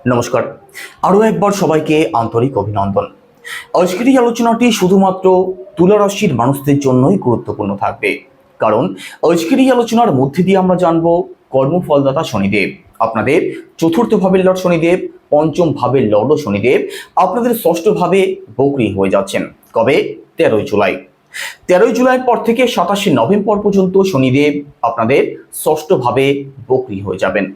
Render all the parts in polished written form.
নমস্কার, আরও একবার সবাইকে আন্তরিক অভিনন্দন। আজকের এই আলোচনাটি শুধুমাত্র তুলা রাশির মানুষদের জন্যই গুরুত্বপূর্ণ থাকবে, কারণ আজকের এই আলোচনার মধ্যে দিয়ে আমরা জানব কর্মফলদাতা শনিদেব, আপনাদের চতুর্থ ভাবের লর্ড শনিদেব, পঞ্চম ভাবের লর্ডও শনিদেব আপনাদের ষষ্ঠ ভাবে বকরি হয়ে যাচ্ছেন। কবে? 13ই জুলাই। 13ই জুলাইয়ের পর থেকে 27শে নভেম্বর পর্যন্ত শনিদেব আপনাদের ষষ্ঠ ভাবে বকরি হয়ে যাবেন।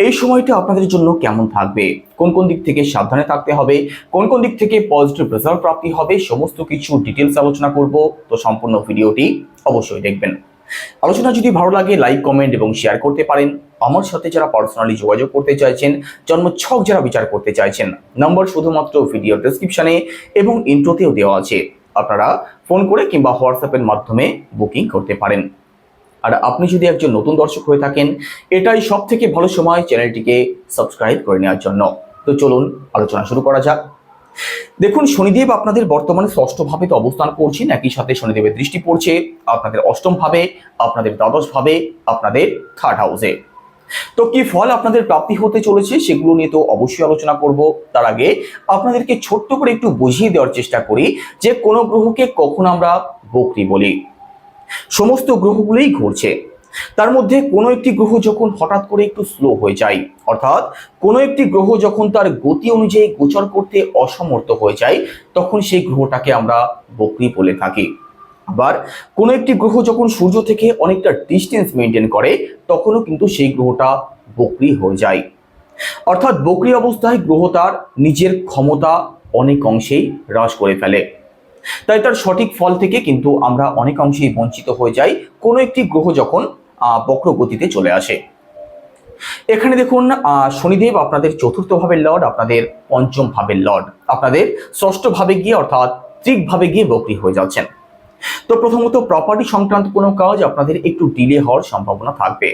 এই সময়টা আপনাদের জন্য কেমন থাকবে, কোন কোন দিক থেকে সাবধানে থাকতে হবে, কোন কোন দিক থেকে পজিটিভ রেজাল্ট প্রাপ্তি হবে, সমস্ত কিছু ডিটেলস আলোচনা করব। তো সম্পূর্ণ ভিডিওটি অবশ্যই দেখবেন। আলোচনা যদি ভালো লাগে লাইক, কমেন্ট এবং শেয়ার করতে পারেন। আমার সাথে যারা পার্সোনালি যোগাযোগ করতে চাইছেন, জন্মছক যারা বিচার করতে চাইছেন, নাম্বার শুধুমাত্র ভিডিও ডেসক্রিপশনে এবং ইন্ট্রোতেও দেওয়া আছে। আপনারা ফোন করে কিংবা হোয়াটসঅ্যাপের মাধ্যমে বুকিং করতে পারেন। আর আপনি যদি একজন নতুন দর্শক হয়ে থাকেন, এটাই সব থেকে ভালো সময় চ্যানেলটিকে সাবস্ক্রাইব করে নেওয়ার জন্য। তো চলুন আলোচনা শুরু করা যাক। দেখুন, শনিদেব আপনাদের বর্তমানে ষষ্ঠ ভাবে তো অবস্থান করছেন, একই সাথে শনিদেবের দৃষ্টি পড়ছে আপনাদের অষ্টম ভাবে, আপনাদের দ্বাদশ ভাবে, আপনাদের থার্ড হাউসে। তো কি ফল আপনাদের প্রাপ্তি হতে চলেছে সেগুলো নিয়ে তো অবশ্যই আলোচনা করব। তার আগে আপনাদেরকে ছোট্ট করে একটু বুঝিয়ে দেওয়ার চেষ্টা করি যে কোনো গ্রহকে কখন আমরা বকরি বলি। সমস্ত গ্রহগুলোই ঘুরছে, তার মধ্যে কোনো একটি গ্রহ যখন হঠাৎ করে একটু স্লো হয়ে যায়, অর্থাৎ কোনো একটি গ্রহ যখন তার গতি অনুযায়ী গোচর করতে অসমর্থ হয়ে যায়, তখন সেই গ্রহটাকে আমরা বকরি বলে থাকি। আবার কোনো একটি গ্রহ যখন সূর্য থেকে অনেকটা ডিস্টেন্স মেনটেন করে, তখনও কিন্তু সেই গ্রহটা বকরি হয়ে যায়। অর্থাৎ বকরি অবস্থায় গ্রহ তার নিজের ক্ষমতা অনেক অংশেই হ্রাস করে ফেলে। তাই তার সঠিক ফল থেকে কিন্তু আমরা অনেক অংশেই বঞ্চিত হয়ে যাই কোনো একটি গ্রহ যখন বক্র গতিতে চলে আসে। এখানে দেখুন, শনিদেব আপনাদের চতুর্থ ভাবের লর্ড, আপনাদের পঞ্চম ভাবের লর্ড, আপনাদের ষষ্ঠ ভাবে গিয়ে অর্থাৎ তৃক ভাবে গিয়ে বকরি হয়ে যাচ্ছেন। তো প্রথমত প্রপার্টি সংক্রান্ত কোনো কাজ আপনাদের একটু ডিলে হওয়ার সম্ভাবনা থাকবে।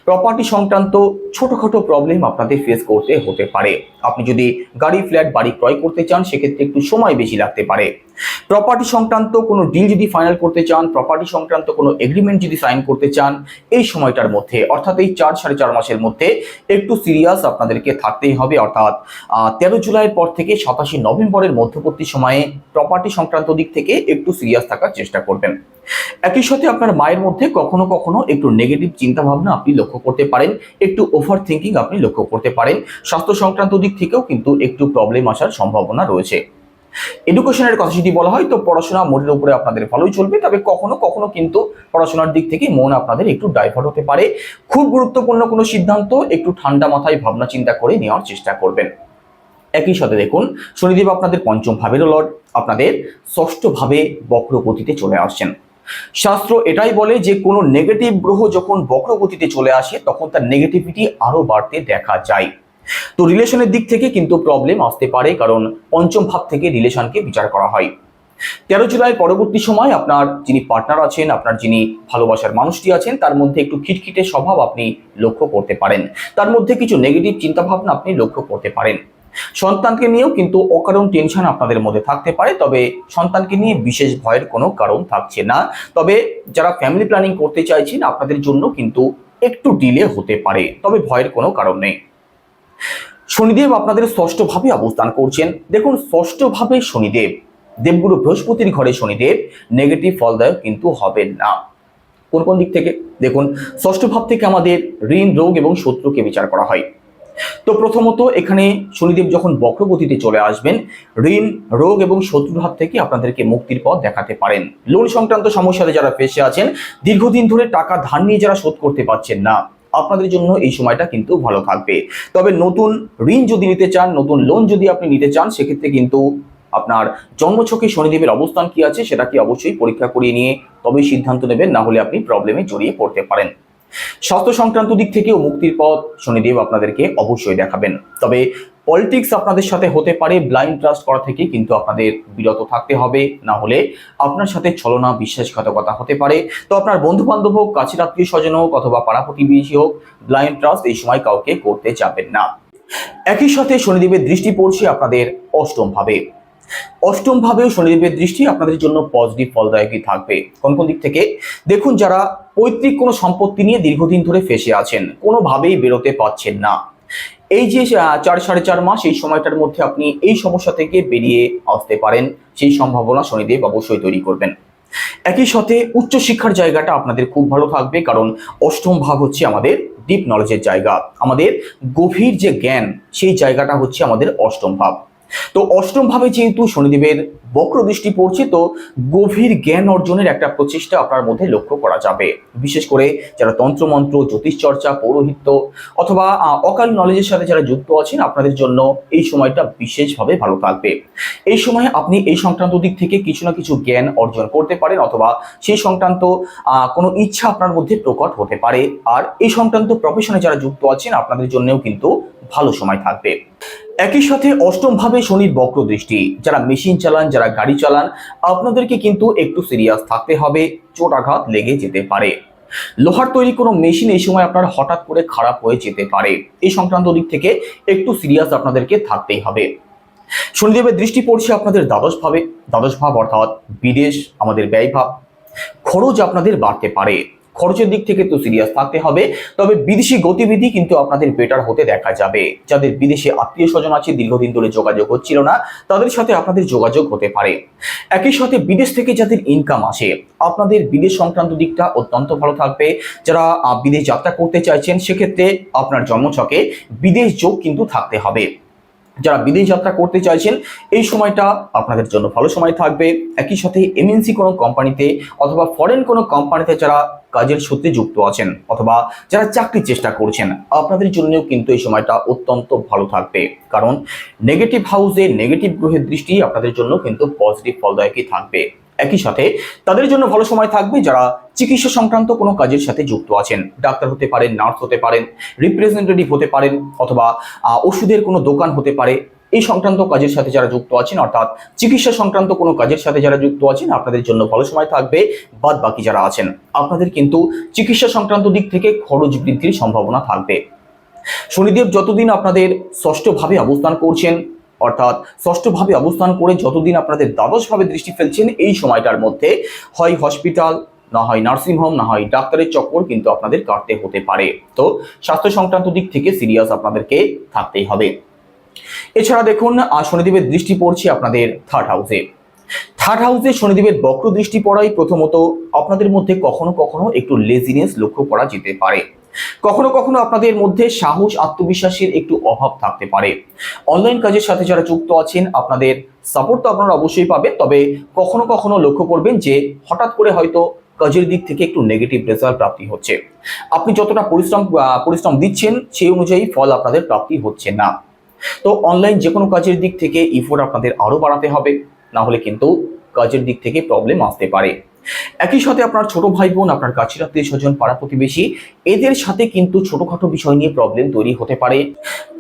প্রপার্টি সংক্রান্ত ছোটখাটো প্রবলেম আপনাদের ফেস করতে হতে পারে। আপনি যদি গাড়ি, ফ্ল্যাট, বাড়ি ক্রয় করতে চান, সেক্ষেত্রে একটু সময় বেশি লাগতে পারে। প্রপার্টি সংক্রান্ত কোনো ডিল যদি ফাইনাল করতে চান, প্রপার্টি সংক্রান্ত কোনো এগ্রিমেন্ট যদি সাইন করতে চান, এই সময়টার মধ্যে অর্থাৎ এই 4-4.5 মাসের মধ্যে একটু সিরিয়াস আপনাদেরকে থাকতেই হবে। অর্থাৎ 13 জুলাইয়ের পর থেকে 27শে নভেম্বরের মধ্যবর্তী সময়ে প্রপার্টি সংক্রান্ত দিক থেকে একটু সিরিয়াস থাকার চেষ্টা করবেন। একই সাথে আপনার মায়ের মধ্যে কখনো কখনো একটু নেগেটিভ চিন্তা ভাবনা আপনি লক্ষ্য করতে পারেন, একটু ওভার থিঙ্কিং আপনি লক্ষ্য করতে পারেন। স্বাস্থ্য সংক্রান্ত দিক থেকেও কিন্তু একটু প্রবলেম আসার সম্ভাবনা রয়েছে। এডুকেশনের কথা যদি বলা হয়, তো পড়াশোনা মোটের উপরে আপনাদের ভালোই চলবে, তবে কখনো কখনো কিন্তু পড়াশোনার দিক থেকে মন আপনাদের একটু ডাইভার্ট হতে পারে। খুব গুরুত্বপূর্ণ কোনো সিদ্ধান্ত একটু ঠান্ডা মাথায় ভাবনা চিন্তা করে নেওয়ার চেষ্টা করবেন। একই সাথে দেখুন, শনিদেব আপনাদের পঞ্চম ভাবেরও লর্ড, আপনাদের ষষ্ঠ ভাবে বক্র গতিতে চলে আসছেন। শাস্ত্র এটাই বলে যে কোনো নেগেটিভ গ্রহ যখন বক্র গতিতে চলে আসে, তখন তার নেগেটিভিটি আরো বাড়তে দেখা যায়। তো রিলেশনের দিক থেকে কিন্তু প্রবলেম আসতে পারে, কারণ পঞ্চম ভাব থেকে রিলেশনকে বিচার করা হয়। 13 জুলাই পরবর্তী সময় আপনার যিনি পার্টনার আছেন, আপনার যিনি ভালোবাসার মানুষটি আছেন, তার মধ্যে একটু খিটখিটে স্বভাব আপনি লক্ষ্য করতে পারেন। তার মধ্যে কিছু নেগেটিভ চিন্তা ভাবনা আপনি লক্ষ্য করতে পারেন। সন্তানকে নিয়েও কিন্তু অকারণ টেনশন আপনাদের মধ্যে থাকতে পারে, তবে সন্তানকে নিয়ে বিশেষ ভয়ের কোনো কারণ থাকছে না। তবে যারা ফ্যামিলি প্ল্যানিং করতে চাইছেন, আপনাদের জন্য কিন্তু একটু ডিলে হতে পারে, তবে ভয়ের কোনো কারণ নেই। শনিদেব আপনাদের ষষ্ঠ ভাবে অবস্থান করছেন। দেখুন, ষষ্ঠ ভাবে শনিদেব, দেবগুরু বৃহস্পতির ঘরে শনিদেব নেগেটিভ ফলদায়ক কিন্তু হবেন না। কোন কোন দিক থেকে? দেখুন, ষষ্ঠ ভাব থেকে আমাদের ঋণ, রোগ এবং শত্রুকে বিচার করা হয়। তো প্রথমত এখানে শনিদেব যখন বক্রগতিতে চলে আসবেন, ঋণ, রোগ এবং শত্রুর হাত থেকে আপনাদেরকে মুক্তির পথ দেখাতে পারেন। লোন সংক্রান্ত সমস্যাতে যারা ফেসে আছেন, দীর্ঘদিন ধরে টাকা ধার নিয়ে যারা শোধ করতে পারছেন না, আপনাদের জন্য এই সময়টা কিন্তু ভালো থাকবে। তবে নতুন ঋণ যদি নিতে চান, নতুন লোন যদি আপনি নিতে চান, সেক্ষেত্রে কিন্তু আপনার জন্মছকে শনিদেবের অবস্থান কি আছে সেটাকে অবশ্যই পরীক্ষা করিয়ে নিয়ে তবে সিদ্ধান্ত নেবেন, না হলে আপনি প্রবলেমে জড়িয়ে পড়তে পারেন। স্বাস্থ্য সংক্রান্ত দিক থেকেও মুক্তির পথ শনিদেব আপনাদেরকে অবশ্যই দেখাবেন। তবে পলিটিক্স আপনাদের সাথে হতে পারে, ব্লাইন্ড ট্রাস্ট করা থেকে কিন্তু আপনাদের বিরত থাকতে হবে, না হলে আপনার সাথে ছলনা, বিশ্বাসঘাতকতা হতে পারে। তো আপনার বন্ধু বান্ধব হোক, কাছের আত্মীয় স্বজন হোক অথবা পাড়া প্রতিবেশী হোক, ব্লাইন্ড ট্রাস্ট এই সময় কাউকে করতে যাবেন না। একই সাথে শনিদেবের দৃষ্টি পড়ছে আপনাদের অষ্টম ভাবে। অষ্টম ভাবেও শনিদেবের দৃষ্টি আপনাদের জন্য পজিটিভ ফলদায়কই থাকবে। কোন কোন দিক থেকে? দেখুন, যারা পৈতৃক কোনো সম্পত্তি নিয়ে দীর্ঘদিন ধরে ফেসে আছেন, কোনোভাবেই বেরোতে পারছেন না, এই যে 4 সাড়ে 4 মাস এই সময়টার মধ্যে আপনি এই সমস্যা থেকে বেরিয়ে আসতে পারেন, সেই সম্ভাবনা শনিদেব অবশ্যই তৈরি করবেন। একই সাথে উচ্চশিক্ষার জায়গাটা আপনাদের খুব ভালো থাকবে, কারণ অষ্টম ভাব হচ্ছে আমাদের ডিপ নলেজের জায়গা, আমাদের গভীর যে জ্ঞান সেই জায়গাটা হচ্ছে আমাদের অষ্টম ভাব। তো অষ্টম ভাবে যেহেতু শনিদেবের বক্র দৃষ্টি পড়ছে, তো গভীর জ্ঞান অর্জনের একটা প্রচেষ্টা আপনার মধ্যে লক্ষ্য করা যাবে। বিশেষ করে যারা তন্ত্রমন্ত্র, জ্যোতিষ চর্চা, পৌরোহিত্য অথবা অকাল নলেজের সাথে যারা যুক্ত আছেন, আপনাদের জন্য এই সময়টা বিশেষভাবে ভালো থাকবে। এই সময়ে আপনি এই সংক্রান্ত দিক থেকে কিছু না কিছু জ্ঞান অর্জন করতে পারেন, অথবা সেই সংক্রান্ত কোনো ইচ্ছা আপনার মধ্যে প্রকট হতে পারে। আর এই সংক্রান্ত প্রফেশনে যারা যুক্ত আছেন, আপনাদের জন্যও কিন্তু ভালো সময় থাকবে। একই সাথে অষ্টম ভাবে শনির বক্র দৃষ্টি, যারা মেশিন চালান, যারা গাড়ি চালান, আপনাদেরকে কিন্তু একটু সিরিয়াস থাকতে হবে, চোট আঘাত লেগে যেতে পারে। লোহার তৈরি কোনো মেশিন এই সময় আপনার হঠাৎ করে খারাপ হয়ে যেতে পারে, এই সংক্রান্ত দিক থেকে একটু সিরিয়াস আপনাদেরকে থাকতেই হবে। শনিদেবের দৃষ্টি পড়ছে আপনাদের দ্বাদশ ভাবে। দ্বাদশ ভাব অর্থাৎ বিদেশ, আমাদের ব্যয় ভাব। খরচ আপনাদের বাড়তে পারে, খরচের দিক থেকে তো সিরিয়াস থাকতে হবে। তবে বিদেশি গতিবিধি কিন্তু আপনাদের বেটার হতে দেখা যাবে। যাদের বিদেশে আত্মীয় স্বজন আছে, দীর্ঘদিন ধরে যোগাযোগ হচ্ছিল না, তাদের সাথে আপনাদের যোগাযোগ হতে পারে। একই সাথে বিদেশ থেকে যাদের ইনকাম আসে, আপনাদের বিদেশ সংক্রান্ত দিকটা অত্যন্ত ভালো থাকবে। যারা বিদেশ যাত্রা করতে চাইছেন, সেক্ষেত্রে আপনার জন্মছকে বিদেশ যোগ কিন্তু থাকতে হবে। যারা বিদেশ যাত্রা করতে চাইছেন, এই সময়টা আপনাদের জন্য ভালো সময় থাকবে। একই সাথে এমএনসি কোনো কোম্পানিতে অথবা ফরেন কোনো কোম্পানিতে যারা কাজের সূত্রে যুক্ত আছেন, অথবা যারা চাকরির চেষ্টা করছেন, আপনাদের জন্যও কিন্তু এই সময়টা অত্যন্ত ভালো থাকবে। কারণ নেগেটিভ হাউসে নেগেটিভ গ্রহের দৃষ্টি আপনাদের জন্য কিন্তু পজিটিভ ফলদায়কই থাকবে। একই সাথে তাদের জন্য ভালো সময় থাকবে যারা চিকিৎসা সংক্রান্ত কোনো কাজের সাথে যুক্ত আছেন। ডাক্তার হতে পারেন, নার্স হতে পারেন, রিপ্রেজেন্টেটিভ হতে পারেন, অথবা ওষুধের কোনো দোকান হতে পারে। এই সংক্রান্ত কাজের সাথে যারা যুক্ত আছেন, অর্থাৎ চিকিৎসা সংক্রান্ত কোনো কাজের সাথে যারা যুক্ত আছেন, আপনাদের জন্য ভালো সময় থাকবে। বাদ বাকি যারা আছেন, আপনাদের কিন্তু চিকিৎসা সংক্রান্ত দিক থেকে খরচ বৃদ্ধির সম্ভাবনা থাকবে। শনিদেব যতদিন আপনাদের ষষ্ঠ ভাবে অবস্থান করছেন, অর্থাৎ ষষ্ঠ ভাবে অবস্থান করে যতদিন আপনাদের দ্বাদশ ভাবে দৃষ্টি ফেলছেন, এই সময়টার মধ্যে হয় হসপিটাল, না হয় নার্সিংহোম, না হয় ডাক্তারের চক্কর কিন্তু আপনাদের কাটতে হতে পারে। তো স্বাস্থ্য সংক্রান্ত দিক থেকে সিরিয়াস আপনাদেরকে থাকতেই হবে। এছাড়া দেখুন, শনিদেবের দৃষ্টি পড়ছে আপনাদের থার্ড হাউসে। থার্ড হাউসে শনিদেবের বক্র দৃষ্টি পড়ায় প্রথমত আপনাদের মধ্যে কখনো কখনো একটু লেজিনেস লক্ষ্য করা যেতে পারে। কখনো কখনো আপনাদের মধ্যে সাহস, আত্মবিশ্বাসের একটু অভাব থাকতে পারে। অনলাইন কাজের সাথে যারা যুক্ত আছেন, আপনাদের সাপোর্ট তো আপনারা অবশ্যই পাবেন, তবে কখনো কখনো লক্ষ্য করবেন যে হঠাৎ করে হয়তো কাজের দিক থেকে একটু নেগেটিভ রেজাল্ট প্রাপ্তি হচ্ছে। আপনি যতটা পরিশ্রম দিচ্ছেন, সেই অনুযায়ী ফল আপনাদের প্রাপ্তি হচ্ছে না। তো অনলাইন যে কোনো কাজের দিক থেকে ইফোর্ট আপনাদের আরো বাড়াতে হবে, না হলে কিন্তু কাজের দিক থেকে প্রবলেম আসতে পারে। একই সাথে আপনার ছোট ভাই বোন, আপনার কাছের আত্মীয় স্বজন, পাড়া প্রতিবেশী, এদের সাথে কিন্তু ছোটখাটো বিষয় নিয়ে প্রবলেম তৈরি হতে পারে।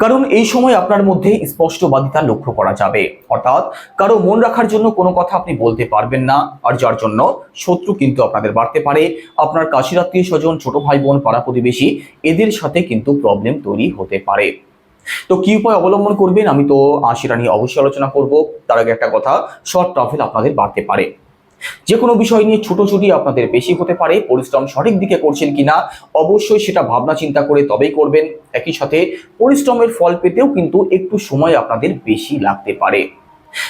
কারণ এই সময় আপনার মধ্যে স্পষ্টবাদিতা লক্ষ্য করা যাবে, অর্থাৎ কারো মন রাখার জন্য কোনো কথা আপনি বলতে পারবেন না, আর যার জন্য শত্রু কিন্তু আপনাদের বাড়তে পারে। আপনার কাছের আত্মীয় স্বজন, ছোট ভাই বোন, পাড়া প্রতিবেশী, এদের সাথে কিন্তু প্রবলেম তৈরি হতে পারে। তো কি উপায় অবলম্বন করবেন, আমি তো সেটা নিয়ে অবশ্যই আলোচনা করব। তার আগে একটা কথা, শর্ট ট্রাভেল আপনাদের বাড়তে পারে। যে কোনো বিষয় নিয়ে ছুটোছুটি আপনাদের বেশি হতে পারে। পরিশ্রম সঠিক দিকে করছেন কিনা অবশ্যই সেটা ভাবনা চিন্তা করে তবেই করবেন। একই সাথে পরিশ্রমের ফল পেতেও কিন্তু একটু সময় আপনাদের বেশি লাগতে পারে।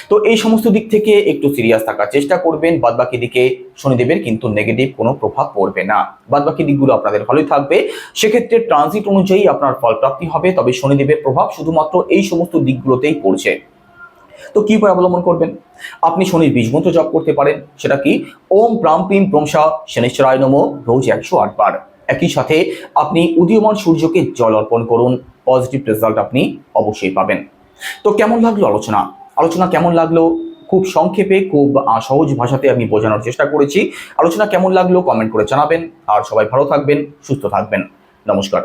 তো এই সমস্ত দিক থেকে একটু সিরিয়াস থাকার চেষ্টা করবেন। বাদবাকি দিকে শনিদেবের কিন্তু নেগেটিভ কোনো প্রভাব পড়বে না, বাদবাকি দিকগুলো আপনাদের ভালোই থাকবে। সেক্ষেত্রে ট্রানজিট অনুযায়ী আপনার ফল প্রাপ্তি হবে, তবে শনিদেবের প্রভাব শুধুমাত্র এই সমস্ত দিকগুলোতেই পড়ছে। তো কি উপায় অবলম্বন করবেন? আপনি শনির বীজ মন্ত্র জপ করতে পারেন। সেটা কি? ওম প্রাম প্রিম প্রমসা শনিশ্চরায় নমঃ, রোজ 108 বার। একই সাথে আপনি উদীয়মান সূর্যকে জল অর্পণ করুন, পজিটিভ রেজাল্ট আপনি অবশ্যই পাবেন। তো কেমন লাগলো আলোচনা কেমন লাগলো? খুব সংক্ষেপে, খুব সহজ ভাষাতে আমি বোঝানোর চেষ্টা করেছি। আলোচনা কেমন লাগলো কমেন্ট করে জানাবেন। আর সবাই ভালো থাকবেন, সুস্থ থাকবেন। নমস্কার।